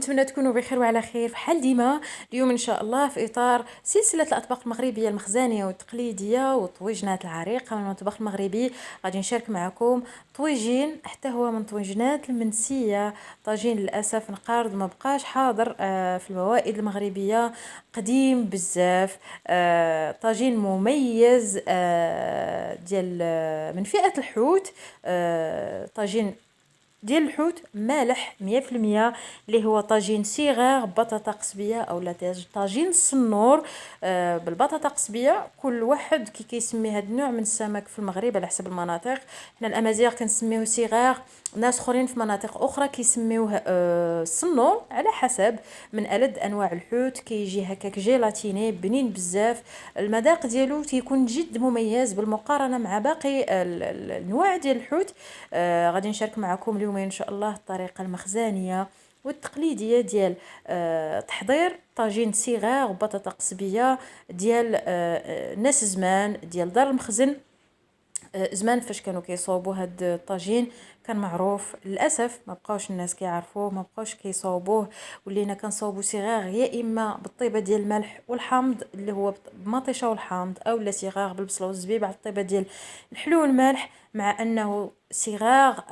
ونتمنى تكونوا بخير وعلى خير في حال ديما. اليوم ان شاء الله في اطار سلسله الاطباق المغربيه المخزانيه والتقليديه والطويجنات العريقه من المطبخ المغربي، غادي نشارك معكم طويجين حتى هو من طويجنات المنسيه. طاجين للاسف نقارض ما بقاش حاضر في الموائد المغربيه، قديم بزاف. طاجين مميز ديال من فئه الحوت. طاجين ديال الحوت مالح 100%، اللي هو طاجين صغار بطاطا قصبيه او طاجين الصنور بالبطاطا قصبيه. كل واحد كيسمي هذا النوع من السمك في المغرب على حسب المناطق. حنا الامازيغ كنسميوه صغار، ناس اخرين في مناطق اخرى كيسميوه الصنور، على حسب. من ألد انواع الحوت، كيجي هكاك جيلاتيني بنين بزاف. المذاق ديالو تيكون جد مميز بالمقارنه مع باقي الانواع ديال الحوت. غادي نشارك معكم اليوم ان شاء الله الطريقه المخزانيه والتقليديه ديال تحضير طاجين صغار وبطاطا قصبيه ديال ناس زمان ديال دار المخزن. زمان فاش كانوا كيصاوبوا هاد الطاجين كان معروف، للاسف ما بقاوش الناس كيعرفوه، ما بقاوش كيصاوبوه. ولينا كنصاوبوا صغار يا اما بالطيبه ديال الملح والحامض اللي هو بمطيشه والحامض، او لا صغار بالبصله والزبيب على الطيبه ديال الحلو والملح. مع انه صغار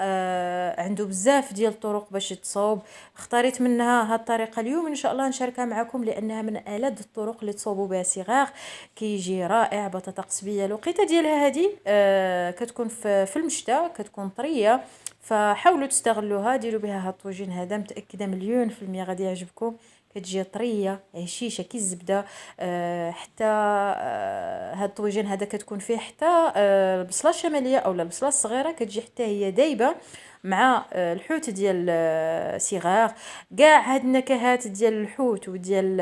عنده بزاف ديال الطرق باش يتصاوب، اختاريت منها هاد الطريقه اليوم ان شاء الله نشاركها معكم لانها من ألذ الطرق اللي تصاوبوا بها صغار. كيجي رائع. بطاطا قصبيه الوقيته ديالها هذه كتكون في المشتى، كتكون طريه، فحاولوا تستغلوها، ديروا بها هاد الطوجين هذا، متاكده مليون في المية غادي يعجبكم. كتجي طريه هشيشه كي الزبده. حتى هاد الطويجين هذا كتكون فيه حتى البصله الشماليه او البصله الصغيره، كتجي حتى هي دايبه مع الحوت ديال صغار. كاع هاد النكهات ديال الحوت وديال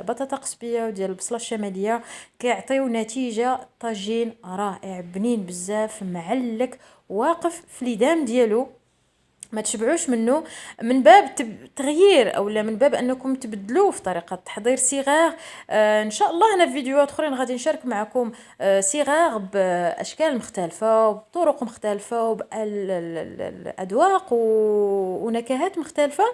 بطاطا قصبيه وديال البصله الشماليه كيعطيو نتيجه طاجين رائع بنين بزاف، معلك، واقف في ليدام ديالو، ما تشبعوش منه. من باب تغيير او لا من باب انكم تبدلوه في طريقه تحضير صغار. ان شاء الله انا في فيديوهات اخرين غادي نشارك معكم صغار باشكال مختلفه وبطرق مختلفه وباذواق ونكهات مختلفه.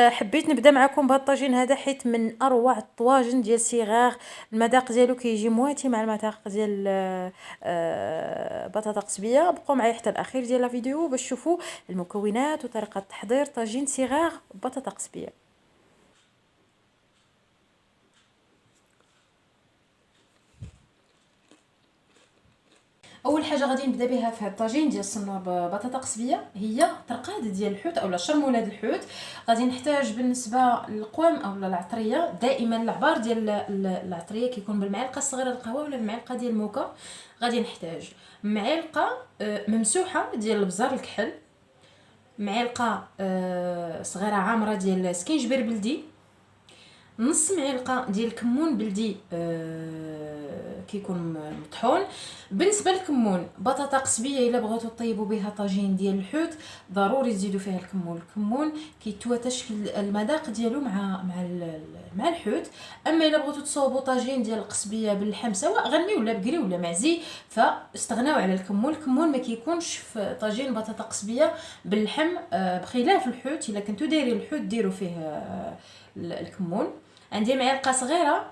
حبيت نبدا معكم بهذا الطاجين هذا حيت من اروع الطواجن ديال صغار. المذاق ديالو كيجي مواتي مع المذاق ديال بطاطا قصبيه. بقوا معايا حتى الاخير ديال الفيديو باش تشوفوا المكونات وطريقه تحضير طاجين صغار بطاطا قصبيه. اول حاجه غادي نبدا بها في هذا الطاجين ديال الصنور ببطاطا قصبيه هي طرقاد ديال الحوت اولا شرموله ديال الحوت. غادي نحتاج بالنسبه للقوام اولا العطريه، دائما العبار ديال العطريه كيكون بالمعلقه الصغيره القهوه ولا المعلقه ديال الموكا. غادي نحتاج معلقه ممسوحه ديال البزار الكحل، معلقه صغيره عامره ديال سكينجبير بلدي، نص معلقه ديال الكمون بلدي كيكون مطحون. بالنسبه للكمون، بطاطا قصبيه الا بغيتو طيبوا بها طاجين ديال الحوت ضروري تزيدوا فيها الكمون. الكمون كيتواتشكل المذاق ديالو مع الحوت. اما الا بغيتو تصاوبوا طاجين ديال القصبيه باللحم سواء غنمي ولا بقري ولا معزي فاستغناو على الكمون. الكمون ما كيكونش في طاجين بطاطا قصبيه باللحم بخلاف الحوت. الا كنتو دايرين الحوت ديروا فيه الكمون. عندي معلقه صغيره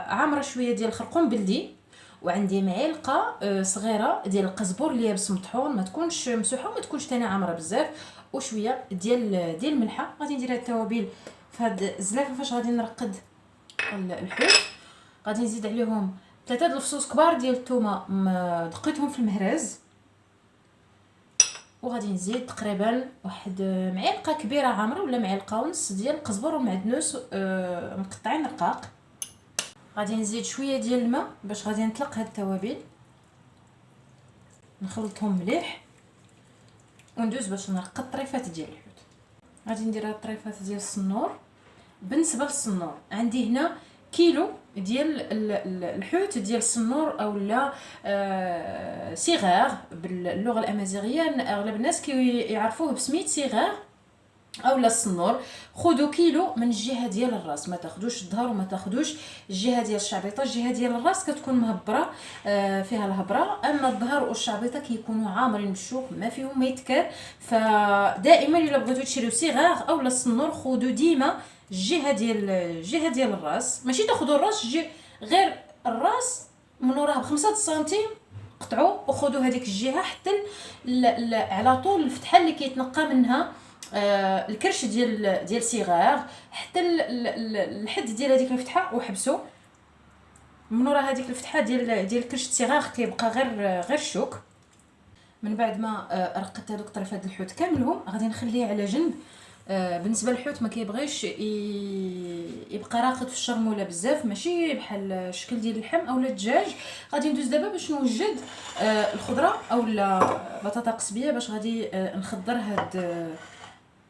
عامره شويه ديال الخرقوم بلدي، وعندي معلقه صغيره ديال القزبور اليابس مطحون، ما تكونش مسوحه وما تكونش ثاني عامره بزاف، وشويه ديال الملحه. غادي ندير هاد التوابل في هاد الزلافه. فاش غادي نرقد الحوت غادي نزيد عليهم 3 د الفصوص كبار ديال الثومه دقيتهم في المهراز، وغادي نزيد تقريبا واحد معلقه كبيره عامره ولا معلقه ونص ديال القزبر ومعدنوس مقطعين رقاق. غادي نزيد شويه ديال الماء باش غادي نطلق هاد التوابل، نخلطهم مليح وندوز باش نرقد الطريفات ديال الحوت. غادي ندير هاد الطريفات ديال الصنور. بالنسبه للصنور عندي هنا كيلو ديال الحوت ديال الصنور اولا صغار باللغه الامازيغيه. اغلب الناس كيعرفوه بسميت صغار. اولا الصنور. خذوا كيلو من الجهه ديال الراس، ما تاخذوش الظهر وما تاخذوش الجهه ديال الشعبيطه. الجهه ديال الراس كتكون مهبره، فيها الهبره، اما الظهر والشعبيطه كيكونوا عامرين بالشوك ما فيهم ما يتكر. فدائما الا بغيتو تشريو صغار اولا الصنور خذوا ديما الجهه ديال الراس، ماشي تاخذوا الراس غير الراس من وراها ب5 سنتيم، قطعوا وخذوا هذيك الجهه حتى على طول الفتحه اللي كيتنقى منها الكرش ديال صغار، حتى الحد ديال هذيك الفتحه، وحبسوا من ورا هذيك الفتحه ديال الكرش صغار كيبقى غير الشوك. من بعد ما رقدت هذوك طرفات الحوت كاملهم غادي نخليه على جنب. بالنسبه للحوت ما كيبغيش يبقى راقد في الشرموله بزاف، ماشي بحال الشكل ديال اللحم اولا الدجاج. غادي ندوز دابا باش نوجد الخضره اولا بطاطا قصبيه باش غادي نخضر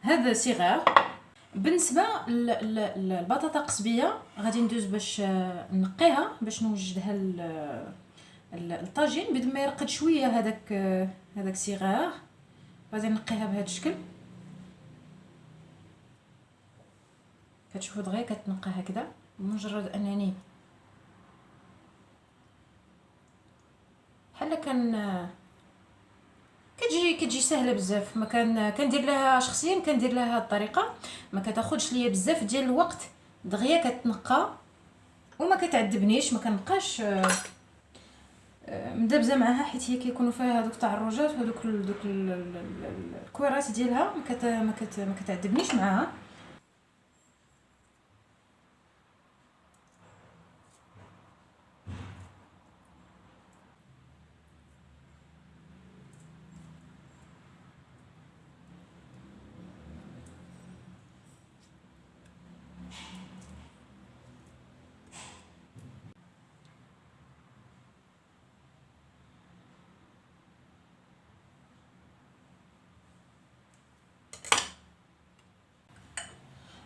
هذا صغار. بالنسبه للبطاطا قصبيه غادي ندوز باش نقيها باش نوجدها الطاجين بدون ما يرقد شويه هذاك صغار. غادي نقيها بهذا الشكل، كتشوفوا دغيا كتنقى هكذا. بمجرد انني بحال كتجي سهله بزاف. ما كندير لها شخصيا، كندير لها هذه الطريقه، ما كتاخذش ليا بزاف ديال الوقت، دغيا كتنقى وما كتعذبنيش، ما كنبقاش مدبزه معاها، حيت هي كيكونوا فيها هذوك التعرجات وهذوك الكويرات ديالها، ما كتعذبنيش معاها.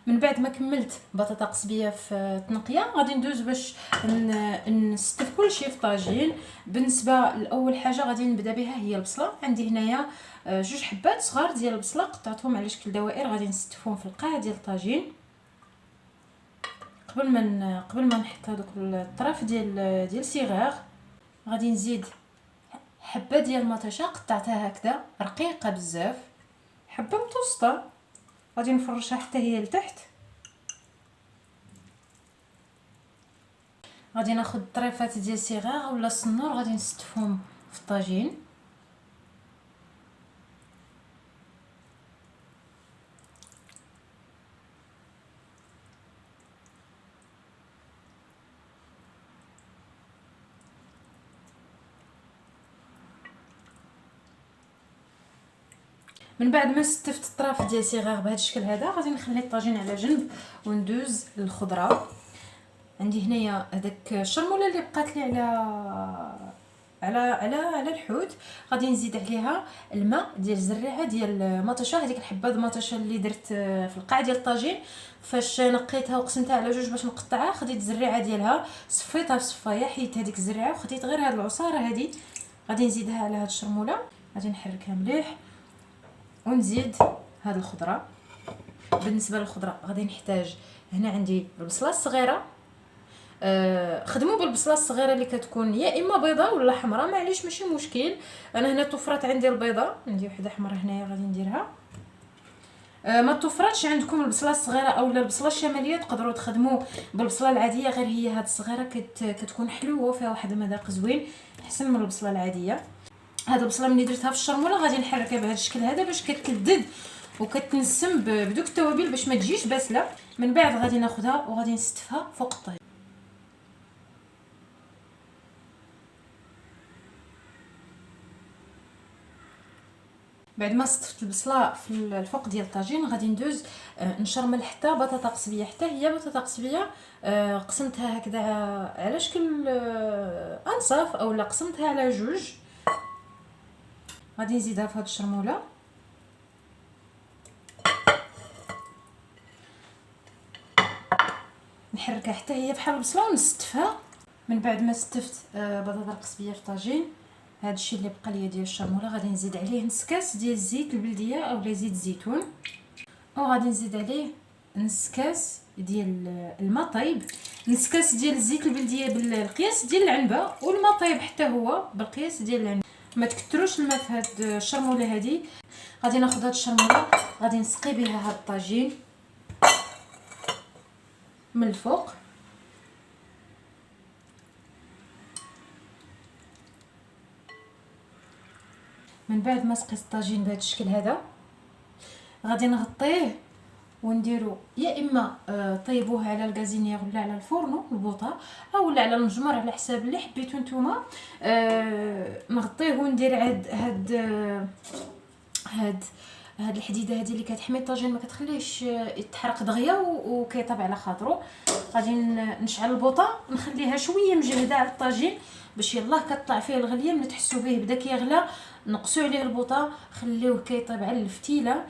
من بعد ما كملت بطاطا قصبيه في التنقيه غادي ندوز باش نستف كلشي في طاجين. بالنسبه لاول حاجه غادي نبدا بها هي البصله. عندي هنايا 2 حبات صغار ديال البصله قطعتهم على شكل دوائر، غادي نستفهم في القاع ديال الطاجين. قبل ما نحط هذوك الطرف ديال صغار غادي نزيد حبه ديال المطيشه قطعتها هكذا رقيقه بزاف، حبه متوسطه غادي نفرشها حتى هي لتحت. غادي ناخذ طريفات ديال صغار ولا الصنور غادي نستفهم في الطاجين. من بعد ما استفت الطرف ديال صغار بهذا الشكل هذا غادي نخلي الطاجين على جنب وندوز للخضره. عندي هنايا هذاك الشرموله اللي بقات لي على الحوت، غادي نزيد عليها الماء ديال الزريعه ديال مطيشه، هذيك الحبه د مطيشه اللي درت في القاع ديال الطاجين. فاش نقيتها وقسمتها على 2 باش نقطعها، خديت الزريعه ديالها صفيتها بصفايه، حيت هذيك الزريعه وخديت غير هاد العصاره هذه غادي نزيدها على هاد الشرموله. غادي نحركها مليح ونزيد هاد الخضره. بالنسبه للخضره غادي نحتاج هنا عندي البصله الصغيره، خدموا بالبصله الصغيره اللي كتكون يا اما بيضه ولا حمراء، معليش ماشي مشكل. انا هنا توفرت عندي البيضه، عندي وحده حمراء هنايا غادي نديرها. ما توفرتش عندكم البصله الصغيره اولا البصله الشماليه تقدروا تخدموا بالبصله العاديه، غير هي هاد الصغيره كتكون حلوه وفيها واحد المذاق زوين احسن من البصله العاديه. هاد البصله ملي درتها في الشرموله غادي نحركها بهذا الشكل هذا باش كتلذذ وكتنسم بدوك التوابل باش ما تجيش باسله. من بعد غادي ناخذها وغادي نستفها فوق الطاجين. بعد ما صطفت البصله في الفوق ديال الطاجين غادي ندوز نشرمل حتى بطاطا قصبيه. حتى هي بطاطا قصبيه قسمتها هكذا على شكل انصاف اولا قسمتها على 2. غادي نزيدها في هاد الشرموله، نحركها حتى هي بحال البصله ونستفها. من بعد ما استفت بطاطا القصبيه في الطاجين، هذا الشيء اللي بقى ليا ديال الشرموله غادي نزيد عليه نص كاس ديال الزيت البلديه اولا زيت الزيتون. وغادي نزيد عليه نص كاس ديال الماء طايب، نص كاس ديال الزيت البلديه بالقياس ديال العنبه، والماء طايب حتى هو بالقياس ديال العنبه. ما تكثروش الماء في هاد الشرموله هادي. غادي ناخذ هاد الشرموله غادي نسقي بها هاد الطاجين من الفوق. من بعد ما سقيت الطاجين بهذا الشكل هذا غادي نغطيه ونديرو يا اما طيبوه على الكازينيير ولا على الفورنو البوطه، اولا على المجمر على حساب اللي حبيتو نتوما. نغطيه وندير هاد الحديده هذه اللي كتحمي الطاجين ما كتخليهش يتحرق دغيا وكيطيب على خاطرو. غادي نشعل البوطه نخليها شويه مجهده على الطاجين باش يلاه كطلع فيه الغليه. ملي تحسوا به بدا كيغلى نقصوا عليه البوطه خليوه كيطيب على الفتيله.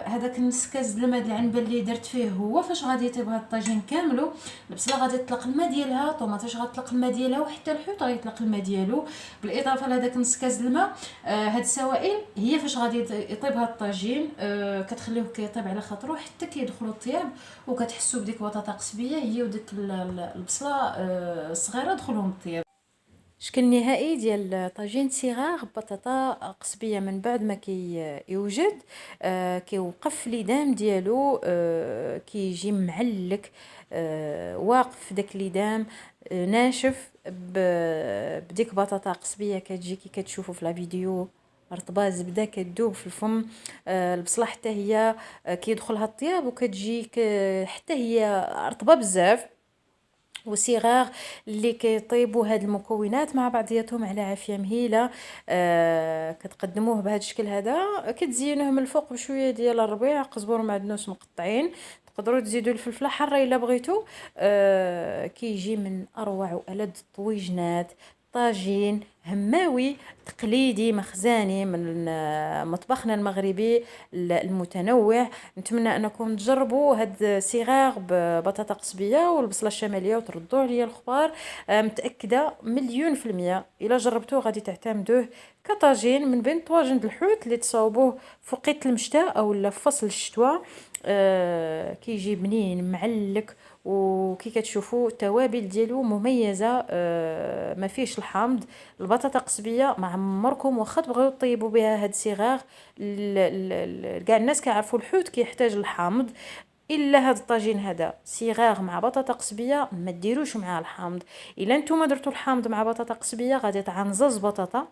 هذاك نص كاس الماء د العنبه اللي درت فيه هو فاش غادي يطيب هذا الطاجين كاملو. البصله غادي تطلق الماء ديالها، الطوماطيش غتطلق الماء ديالها، وحتى الحوت غيطلق الماء ديالو بالاضافه لهذاك نص كاس الماء. هاد السوائل هي فاش غادي يطيب هذا الطاجين. كتخليوه كيطيب على خاطرو حتى كيدخلوا الطياب، وكتحسوا بديك بطاطا قصبيه هي وديك البصله الصغيره دخلهم الطياب. شكل نهائي ديال طاجين صغار بطاطا قصبيه من بعد ما يوجد. كيوقف ليدام ديالو، كيجي معلك، واقف داك ليدام ناشف بديك بطاطا قصبيه كتجي كي كتشوفوا في لا فيديو رطبه زبده كتذوب في الفم. البصله حتى هي كيدخلها الطياب وكتجي حتى هي رطبه بزاف. وصغار اللي كيطيبوا هاد المكونات مع بعضياتهم على عافيه مهيله. كتقدموه بهذا الشكل هذا، كتزينوه من الفوق بشويه ديال الربيع، قزبر ومعدنوس مقطعين. تقدروا تزيدوا الفلفله حاره الا بغيتوا. كيجي من اروع والذ الطويجنات. طاجين هماوي تقليدي مخزاني من مطبخنا المغربي المتنوع. نتمنى انكم تجربوا هاد الصغار ببطاطا قصبيه والبصله الشماليه وتردوا عليا الخبار. متاكده مليون في المية الا جربتوه غادي تعتمدوه كطاجين من بين طواجن الحوت اللي تصاوبوه في وقت المشتاء او لا في فصل الشتاء. كيجي بنين معلك، وكي كتشوفوا التوابل ديالو مميزه. ما فيش الحامض. البطاطا قصبيه ما عمركم واخا تبغيو طيبوا بها هاد الصغار. كاع الناس كيعرفوا الحوت كيحتاج الحامض، الا هاد الطاجين هذا صغار مع بطاطا قصبيه ما ديروش معاه الحامض. الا نتوما درتوا الحامض مع بطاطا قصبيه غادي تعنزز بطاطا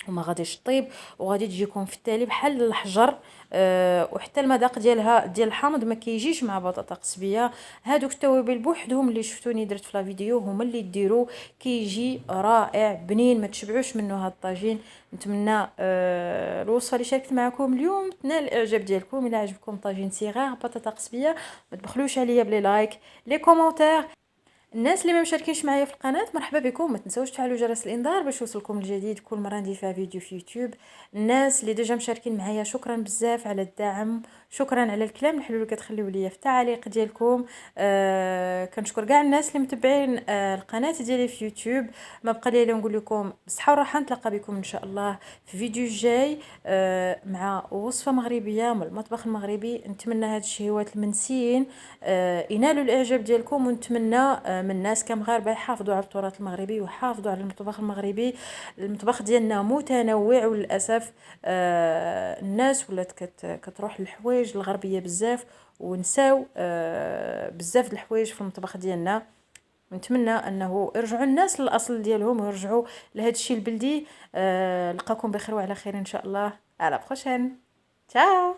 وما غاديش طيب، وغادي تجيكم في التالي بحال الحجر. وحتى المذاق ديالها ديال الحامض ما كيجيش مع بطاطا قصبيه. هادوك التوابل بوحدهم اللي شفتوني درت في لا فيديو هما اللي ديروا كيجي رائع بنين ما تشبعوش منه هاد الطاجين. نتمنى الوصفه اللي شاركت معكم اليوم تنال الاعجاب ديالكم. الا عجبكم طاجين صغار بطاطا قصبيه ما تبخلوش عليا بلي لايك لي كومونتير. الناس اللي ما مشاركينش معايا في القناه مرحبا بكم، ما تنساوش تفعلوا جرس الانذار باش يوصلكم الجديد كل مره ندير فيها فيديو في يوتيوب. الناس اللي ديجا مشاركين معايا شكرا بزاف على الدعم، شكرا على الكلام الحلو اللي كتخليو ليا في التعاليق ديالكم. كنشكر كاع الناس اللي متبعين القناه ديالي في يوتيوب. ما بقى لي الا نقول لكم بالصحه والراحه، نتلاقى بكم ان شاء الله في فيديو جاي مع وصفه مغربيه من المطبخ المغربي. نتمنى هاد الشهيوات المنسيين ينالوا الاعجاب ديالكم، ونتمنى من الناس كمغاربه يحافظوا على التراث المغربي ويحافظوا على المطبخ المغربي. المطبخ ديالنا متنوع، وللاسف الناس ولات كتروح للحوايج الغربيه بزاف ونساو بزاف د الحوايج في المطبخ ديالنا. نتمنى انه يرجعوا الناس للاصل ديالهم ويرجعوا لهذا الشيء البلدي. نلقاكم بخير وعلى خير ان شاء الله. على بروشين. تشاو.